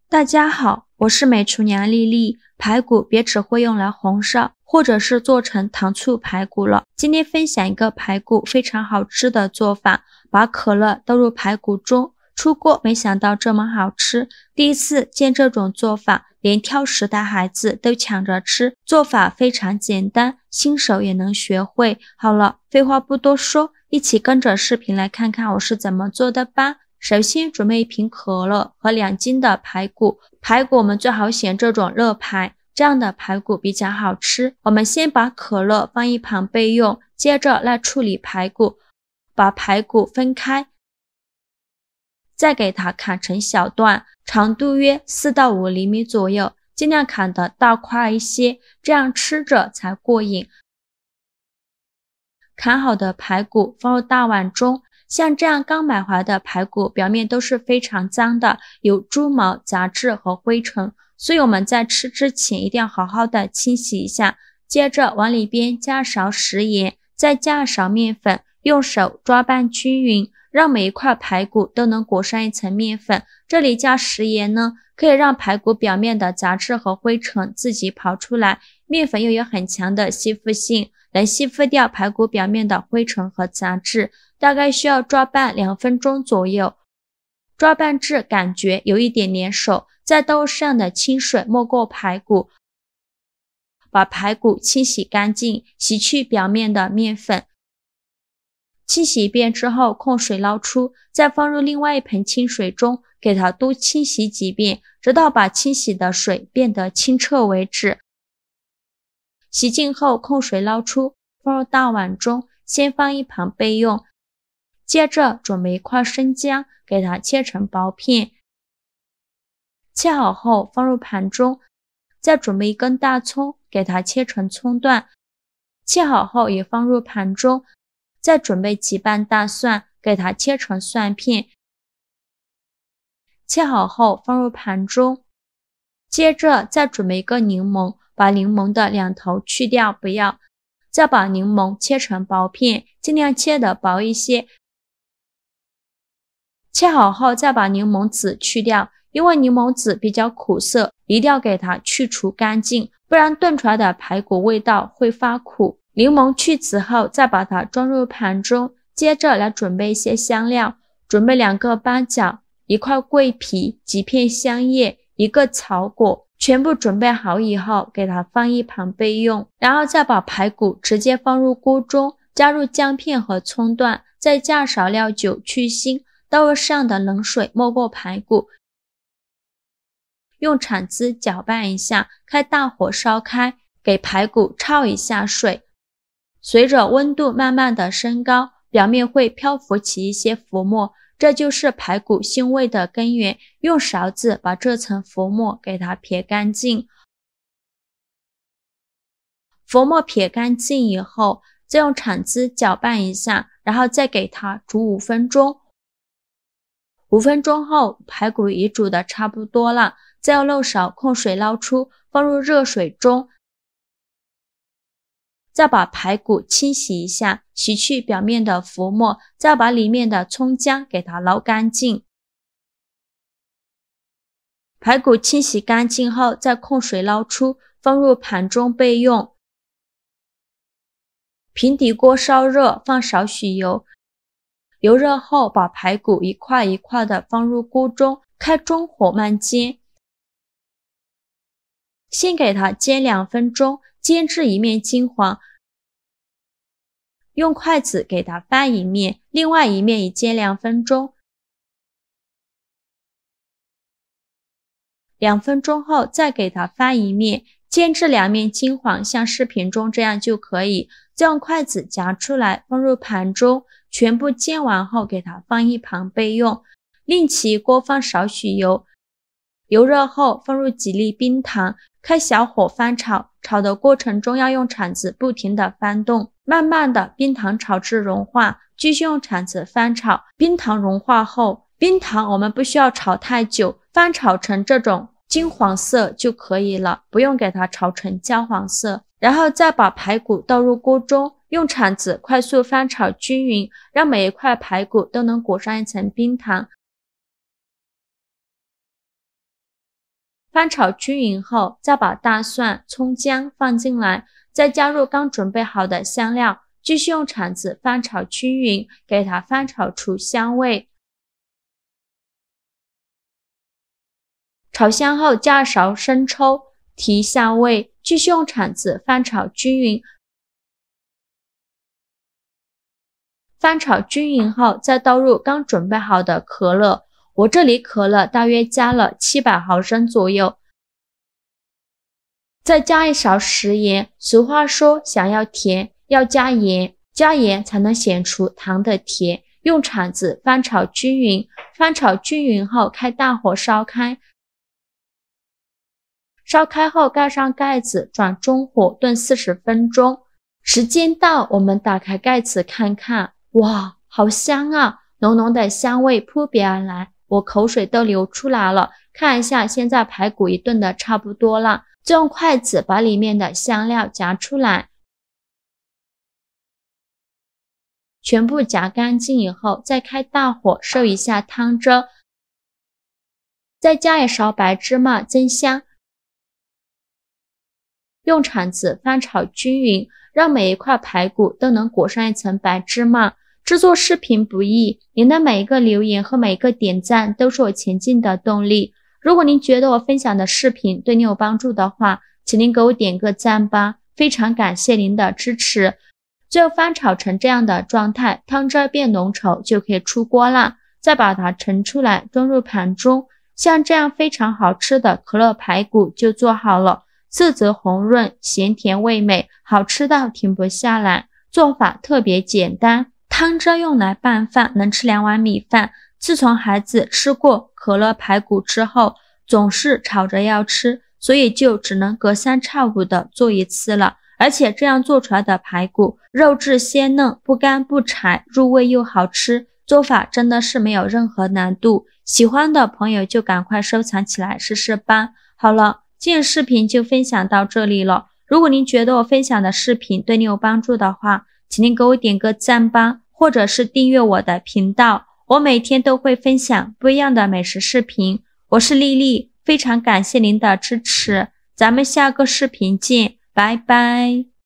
大家好，我是美厨娘丽丽。排骨别只会用来红烧，或者是做成糖醋排骨了。今天分享一个排骨非常好吃的做法，把可乐倒入排骨中，出锅没想到这么好吃。第一次见这种做法，连挑食的孩子都抢着吃。做法非常简单，新手也能学会。好了，废话不多说，一起跟着视频来看看我是怎么做的吧。首先准备一瓶可乐和2斤的排骨，我们最好选这种热排，这样的排骨比较好吃。我们先把可乐放一旁备用，接着来处理排骨，把排骨分开，再给它砍成小段，长度约4到5厘米左右，尽量砍得大块一些，这样吃着才过瘾。砍好的排骨放入大碗中，像这样刚买回来的排骨表面都是非常脏的，有猪毛、杂质和灰尘，所以我们在吃之前一定要好好的清洗一下。接着往里边加勺食盐，再加勺面粉，用手抓拌均匀，让每一块排骨都能裹上一层面粉。这里加食盐呢，可以让排骨表面的杂质和灰尘自己跑出来，面粉又有很强的吸附性，能吸附掉排骨表面的灰尘和杂质，大概需要抓拌2分钟左右。抓拌至感觉有一点粘手，再倒入适量的清水没过排骨，把排骨清洗干净，洗去表面的面粉。清洗一遍之后控水捞出，再放入另外一盆清水中，给它多清洗几遍，直到把清洗的水变得清澈为止。洗净后控水捞出，放入大碗中，先放一旁备用。接着准备一块生姜，给它切成薄片，切好后放入盘中。再准备1根大葱，给它切成葱段，切好后也放入盘中。再准备几瓣大蒜，给它切成蒜片，切好后放入盘中。接着再准备1个柠檬，把柠檬的2头去掉不要，再把柠檬切成薄片，尽量切得薄一些。切好后再把柠檬籽去掉，因为柠檬籽比较苦涩，一定要给它去除干净，不然炖出来的排骨味道会发苦。柠檬去籽后再把它装入盘中，接着来准备一些香料，准备2个八角、1块桂皮、几片香叶、1个草果，全部准备好以后给它放一旁备用。然后再把排骨直接放入锅中，加入姜片和葱段，再加少料酒去腥，倒入适量的冷水没过排骨，用铲子搅拌一下，开大火烧开，给排骨焯一下水。随着温度慢慢的升高，表面会漂浮起一些浮沫，这就是排骨腥味的根源。用勺子把这层浮沫给它撇干净。浮沫撇干净以后，再用铲子搅拌一下，然后再给它煮5分钟。5分钟后，排骨已煮的差不多了，再用漏勺控水捞出，放入热水中。再把排骨清洗一下，洗去表面的浮沫，再把里面的葱姜给它捞干净。排骨清洗干净后，再控水捞出，放入盘中备用。平底锅烧热，放少许油，油热后把排骨一块一块的放入锅中，开中火慢煎。先给它煎2分钟，煎至一面金黄，用筷子给它翻一面，另外一面也煎2分钟。2分钟后再给它翻一面，煎至2面金黄，像视频中这样就可以。再用筷子夹出来，放入盘中，全部煎完后给它放一旁备用。另起锅放少许油，油热后放入几粒冰糖，开小火翻炒，炒的过程中要用铲子不停地翻动，慢慢的冰糖炒至融化，继续用铲子翻炒。冰糖融化后，冰糖我们不需要炒太久，翻炒成这种金黄色就可以了，不用给它炒成焦黄色。然后再把排骨倒入锅中，用铲子快速翻炒均匀，让每一块排骨都能裹上一层冰糖。翻炒均匀后，再把大蒜、葱姜放进来，再加入刚准备好的香料，继续用铲子翻炒均匀，给它翻炒出香味。炒香后加勺生抽提下味，继续用铲子翻炒均匀。翻炒均匀后，再倒入刚准备好的可乐，我这里可乐大约加了700毫升左右。再加一勺食盐，俗话说想要甜要加盐，加盐才能显出糖的甜。用铲子翻炒均匀，翻炒均匀后开大火烧开。烧开后盖上盖子，转中火炖40分钟。时间到，我们打开盖子看看，哇，好香啊！浓浓的香味扑鼻而来，我口水都流出来了。看一下，现在排骨也炖得差不多了，再用筷子把里面的香料夹出来，全部夹干净以后，再开大火收一下汤汁，再加一勺白芝麻增香。用铲子翻炒均匀，让每一块排骨都能裹上一层白芝麻。制作视频不易，您的每一个留言和每一个点赞都是我前进的动力。如果您觉得我分享的视频对您有帮助的话，请您给我点个赞吧，非常感谢您的支持。最后翻炒成这样的状态，汤汁变浓稠就可以出锅了，再把它盛出来装入盘中。像这样非常好吃的可乐排骨就做好了，色泽红润，咸甜味美，好吃到停不下来。做法特别简单，汤汁用来拌饭，能吃2碗米饭。自从孩子吃过可乐排骨之后，总是吵着要吃，所以就只能隔三差五的做一次了。而且这样做出来的排骨肉质鲜嫩，不干不柴，入味又好吃，做法真的是没有任何难度。喜欢的朋友就赶快收藏起来试试吧。好了，今天视频就分享到这里了。如果您觉得我分享的视频对你有帮助的话，请您给我点个赞吧，或者是订阅我的频道，我每天都会分享不一样的美食视频。我是丽丽，非常感谢您的支持，咱们下个视频见，拜拜。